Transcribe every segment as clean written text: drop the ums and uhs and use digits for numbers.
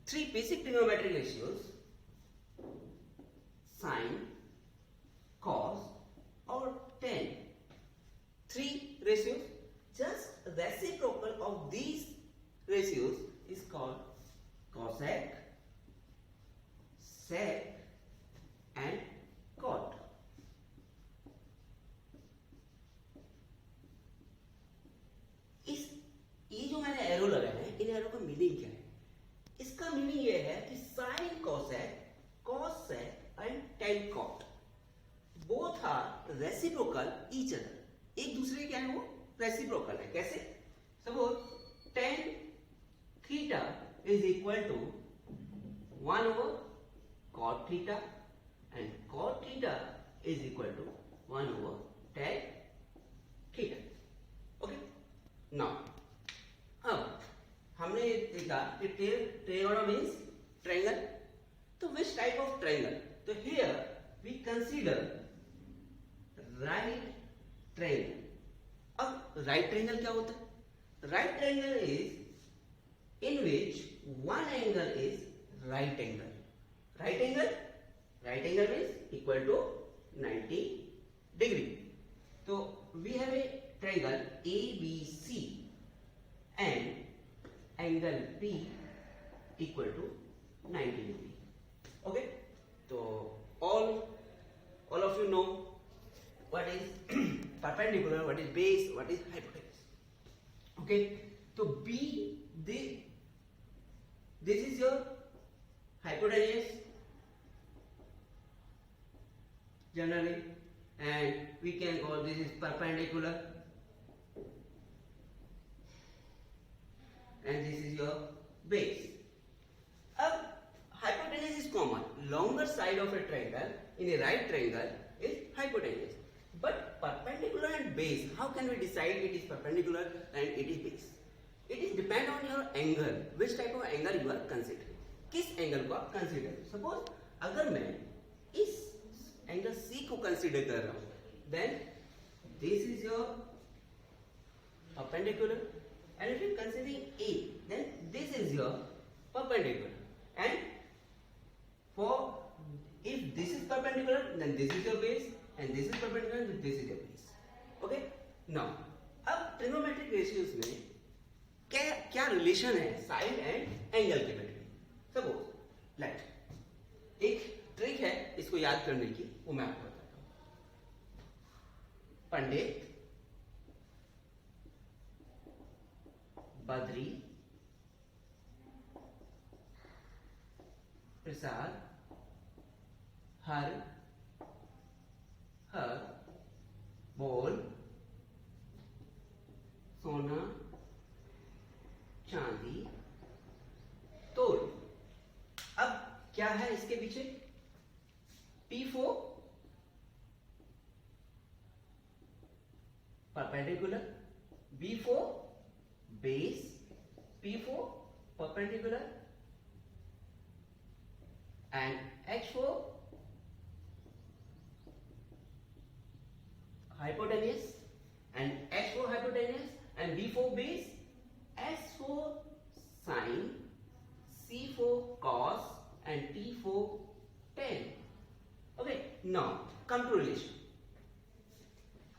three basic trigonometric ratios, sine, cos or tan. Three ratios, just reciprocal of these ratios is called cosec, sec and cot. इस ये जो मैंने arrow लगाए हैं, इन arrow का meaning क्या है? इसका मीनिंग ये है कि sine cosec, cos sec and tan cot both are reciprocal each other. एक दूसरे के क्या है, वो रेसिप्रोकल है. कैसे? Suppose tan theta is equal to 1 over cot theta and cot theta is equal to 1 over tan theta. Okay? Now, अब हमने देखा कि ट्रायंगल मीन्स ट्रायंगल. तो which type of triangle? तो here we consider right triangle. अब right triangle क्या होता है? Right triangle is in which one angle is right angle. Right angle? Right angle is equal to 90 degree. So we have a triangle ABC and angle P equal to 90 degree. Okay, so all of you know what is perpendicular, what is base, what is hypotenuse. Okay, so B, this is your hypotenuse generally, and we can call this is perpendicular, and this is your base. अब hypotenuse is common. Longer side of a triangle in a right triangle is hypotenuse. But perpendicular and base, how can we decide it is perpendicular and it is base? It is depend on your angle. Which type of angle you are considering? किस angle को आप consider? Suppose अगर मैं इस angle C को consider कर रहा हूं, then this is your perpendicular, and if you are considering A, then this is your perpendicular. And for if this is perpendicular, then this is your base, and this is perpendicular, then this is your base. Okay? Now, अब trigonometric ratios में क्या relation है side and angle के between? Suppose let एक trick है इसको याद करने की, वो मैं आपको बताता हूं. पंडित बद्री प्रसाद हर बोल सोना चांदी तोल. अब क्या है इसके पीछे? P4 perpendicular, B4 base, P4 perpendicular and H4 hypotenuse and H4 hypotenuse and B4 base, S4 sine, C4 cos and T4 tan. Okay, now come to relation.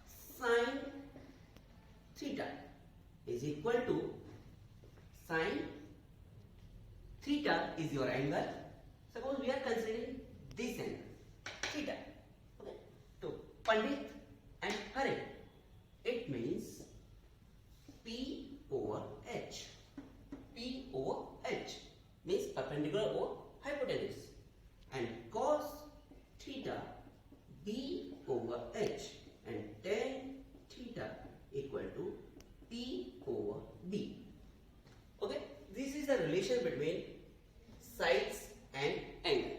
Sine theta is equal to sine theta is your angle. Suppose we are considering this angle theta. Okay, so Pandit and Hare, it means P over H. P over H means perpendicular or hypotenuse, and cos theta B over H and tan theta equal to P over B. Okay, this is the relation between sides and angle.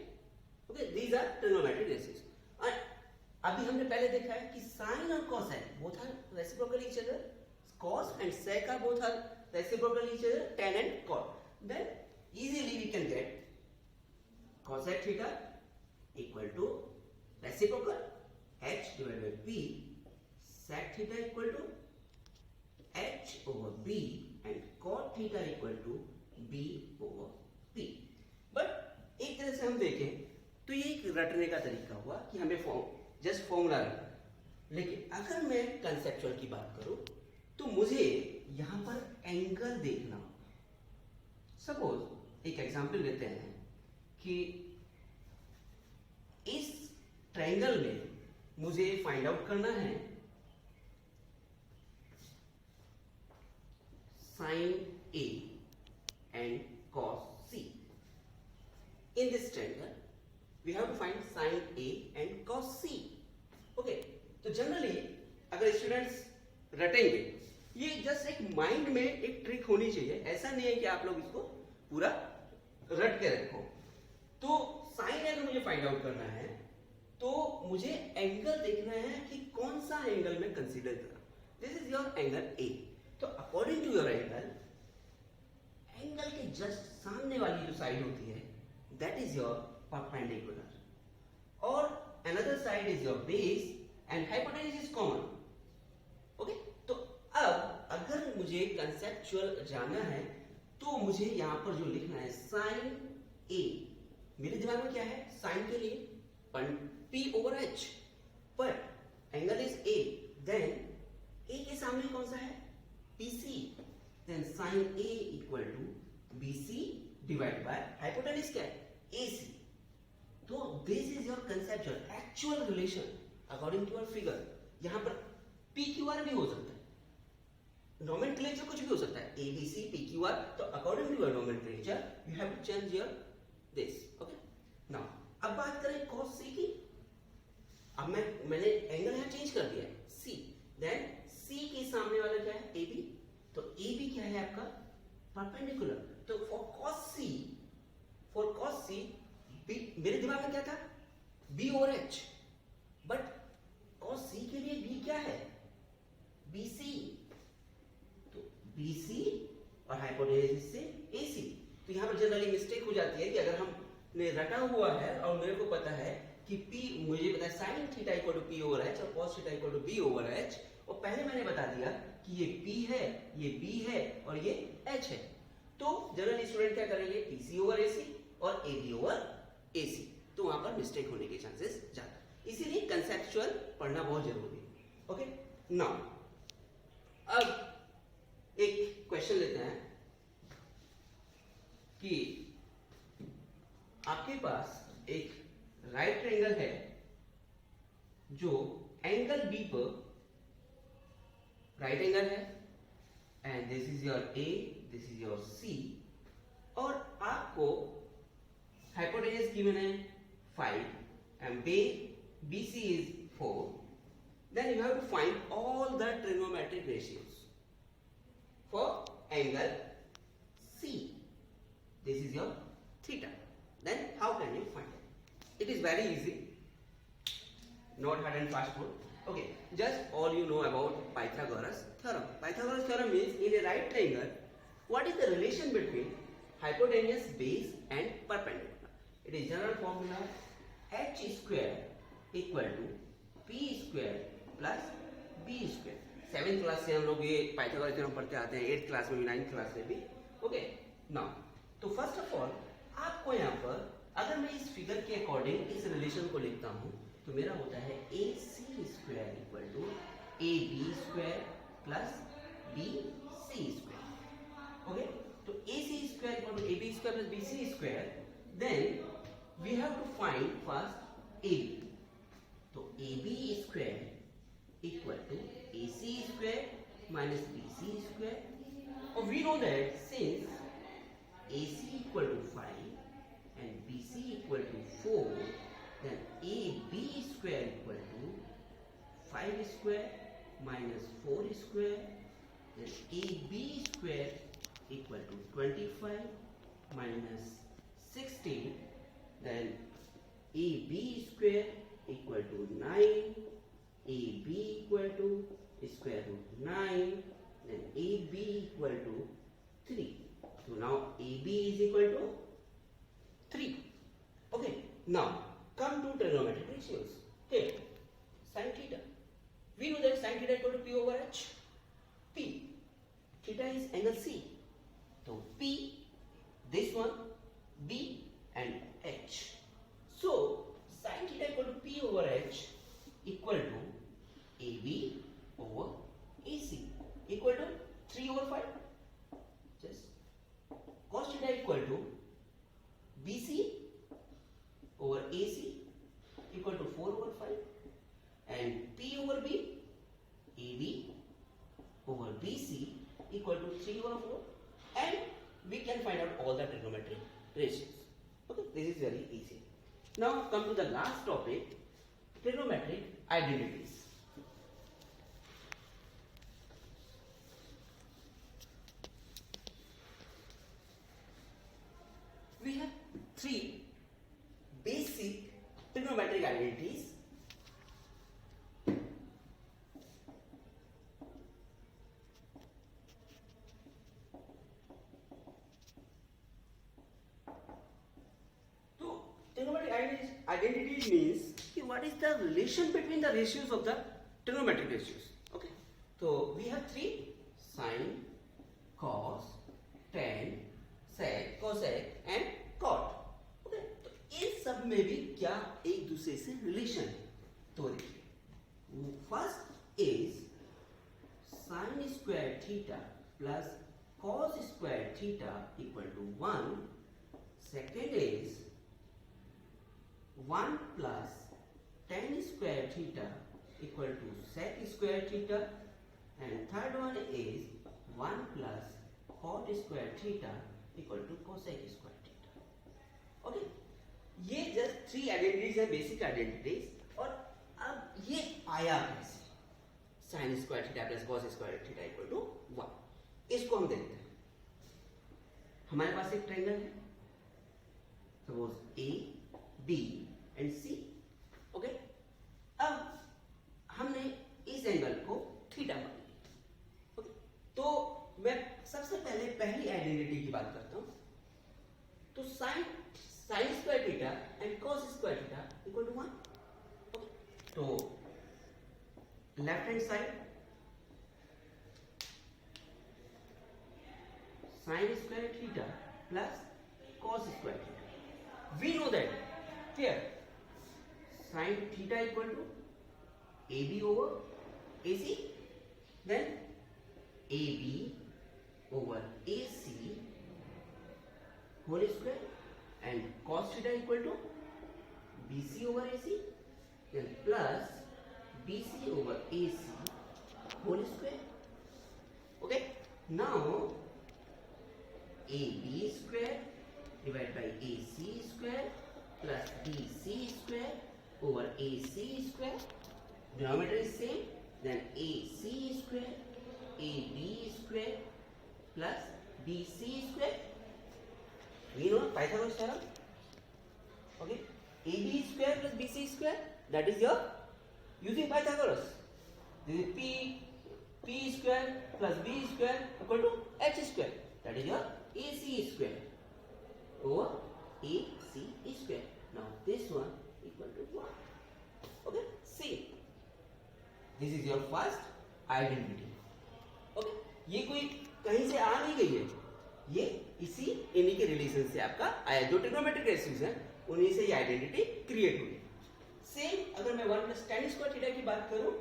Okay, these are trigonometric ratios. And अभी हमने पहले देखा है कि sin और cosine both are reciprocal each other, cos and sec are both are reciprocal each other, tan and cot. Then easily we can get cosec theta equal to reciprocal H divided by P, sec theta equal to H over B, and cot theta equal to B over P. ये एक रटने का तरीका हुआ कि हमें just formula रखना। लेकिन अगर मैं कंसेप्चुअल की बात करूं तो मुझे यहां पर एंगल देखना। सपोज एक एग्जांपल लेते हैं कि इस ट्रायंगल में मुझे फाइंड आउट करना है sin A and cos C. In this triangle, we have to find sin A and cos C. Okay, तो जनरली अगर स्टूडेंट्स रटेंगे, ये जस्ट एक माइंड में एक ट्रिक होनी चाहिए। ऐसा नहीं है कि आप लोग इसको पूरा रट के रखो। तो साइन अगर मुझे फाइंड आउट करना है तो मुझे एंगल देखना है कि कौन सा एंगल में कंसीडर करा। This is your angle A. तो अकॉर्डिंग टू योर एंगल के जस्ट सामने वाली जो साइड होती है दैट इज योर परपेंडिकुलर और another side is your base and hypotenuse is common. Okay, तो अब अगर मुझे कंसेप्चुअल जाना है तो मुझे यहां पर जो लिखना है साइन ए। मेरे दिमाग में क्या है, साइन के लिए P over H, पर angle is A, then A के सामने कौन सा है, BC, then sin A equal to BC divide by hypotenuse क्या है, AC। तो this is your conceptual actual relation according to your figure. यहां पर PQR भी हो सकता है, नोमेनक्लेचर कुछ भी हो सकता है, ABC PQR। तो according to your nomenclature you have to change your this. Okay, now अब बात करें cos C की। अब मैंने एंगल यहां चेंज कर दिया है C, देन C के सामने वाला क्या है, AB। तो AB क्या है आपका, परपेंडिकुलर। तो फॉर cos C मेरे दिमाग में क्या था, B और H, बट cos C के लिए B क्या है, BC। तो BC और हाइपोटेन्यूज से AC। तो यहां पर जनरली मिस्टेक हो जाती है कि अगर हमने रटा हुआ है और मेरे को पता है कि P, मुझे पता है sine theta equal to P over H और cos theta equal to B over H, और पहले मैंने बता दिया कि ये P है, ये B है और ये H है। तो जनरली स्टूडेंट क्या करेंगे, PC ओवर AC और AB ओवर AC। तो वहां पर मिस्टेक होने के चांसेस ज्यादा, इसीलिए कंसेप्चुअल पढ़ना बहुत जरूरी है। ओके, नाउ अब एक क्वेश्चन लेते हैं कि आपके पास एक राइट ट्रायंगल है जो एंगल बी पर राइट एंगल है and this is your A, this is your C, और आपको हाइपोटेन्यूज गिवन है 5 and BC is 4, then you have to find all the trigonometric ratios for angle C. This is your theta. Then how can you find it? It is very easy, not hard and fast rule. Okay, just all you know about Pythagoras theorem. Pythagoras theorem means in a right triangle, what is the relation between hypotenuse, base and perpendicular? It is general formula h square equal to p square plus b square. 7th class से हम लोग ये Pythagoras theorem पढ़ते आते हैं, 8th class में भी, 9th class में भी। ओके, नाउ तो फर्स्ट ऑफ ऑल आपको यहाँ पर अगर मैं इस फिगर के अकॉर्डिंग इस रिलेशन को लिखता हूँ तो मेरा होता है AC square equal to AB square plus BC square. Okay, तो AC square equal to AB square plus BC square, then we have to find first AB। तो AB square equal to AC square minus BC square, और we know that since AC equal to 5 and BC equal to 4, then AB square equal to 5 square minus 4 square, then AB square equal to 25 minus 16, then AB square equal to 9, AB equal to square root 9, then AB equal to 3. So now AB is equal to 3. Okay, now come to trigonometric ratios. Here, sin theta. We know that sin theta equal to P over H. P. Theta is angle C. So P, this one, B and H. So theta equal to BC over AC equal to 4 over 5 and P over B, AB over BC equal to 3 over 4, and we can find out all the trigonometric ratios. Okay, this is very easy. Now come to the last topic, trigonometric identities. We have three basic trigonometric identities. So, trigonometric identities means what is the relation between the ratios of the trigonometric ratios. Okay, so we have three: sine, cos, tan, sec, cosec and cot. Okay, तो इन सब में भी क्या एक दूसरे से relation है? तो देखिए, first is sin square theta plus cos square theta equal to 1. Second is 1 plus tan square theta equal to sec square theta, and third one is 1 plus cot square theta equal to cosec square theta. Okay, ये just three identities है, basic identities. और अब ये आया कैसे? Sine square theta plus cos square theta equal to 1. इसको हम देखते हैं. हमारे पास एक ट्रायंगल है, suppose A B and C. Okay, अब हमने इस एंगल को थीटा मान लिया. ओके, तो मैं सबसे पहले पहली आइडेंटिटी की बात करता हूं. तो sine square theta and cos square theta equal to 1. Okay, तो left hand side sine square theta plus cos square theta. We know that clear, sine theta equal to AB over AC, then AB over AC whole square and cos theta equal to BC over AC, then plus BC over AC whole square. Okay, now AB square divided by AC square plus BC square over AC square. Denominator is same, then AC square AB square plus BC square. We know Pythagoras theorem. Okay, AB square plus BC square, that is your using Pythagoras. This is P square plus B square equal to H square, that is your AC square over AC square. Now this one equal to 1. Okay, see, this is your first identity. Okay, ये कोई कहीं से आ नहीं गई है, ये इसी इन्हीं के रिलेशन से आपका आया. जो ट्रिग्नोमेट्रिक रेशियोज हैं उन्हीं से ये आइडेंटिटी क्रिएट हुई. सेम अगर मैं 1 प्लस tan स्क्वायर थीटा की बात करूं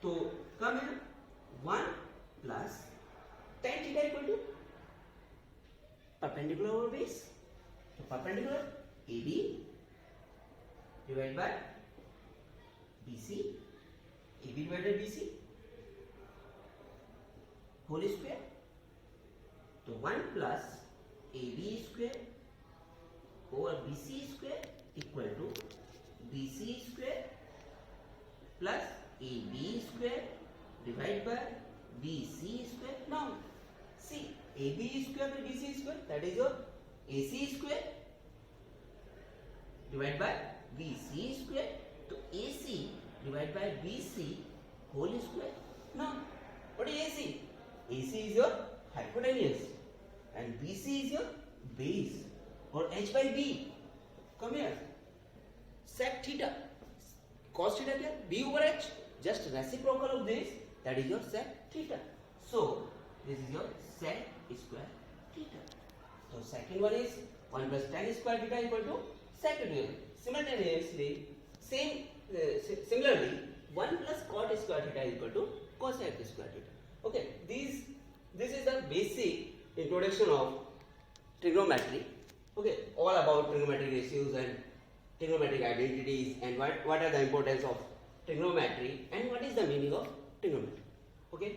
तो कब है 1 plus tan theta equal to perpendicular over base. तो perpendicular AB divide by BC, AB divide by BC whole square. तो 1 plus AB square over BC square equal to BC square plus AB square divide by BC square. Now see, AB square plus BC square, that is your AC square divide by BC square. तो AC divide by BC whole square. Now what is AC? AC is your hypotenuse and BC is your base, or H by B. Come here. Sec theta, cos theta क्या? B over H. Just reciprocal of this. That is your sec theta. So this is your sec square theta. So second one is 1 plus tan square theta equal to sec theta. Simultaneously, similarly, 1 plus cot square theta equal to cosec square theta. Okay, this is the basic introduction of trigonometry. Okay, all about trigonometric ratios and trigonometric identities and what are the importance of trigonometry and what is the meaning of trigonometry. Okay.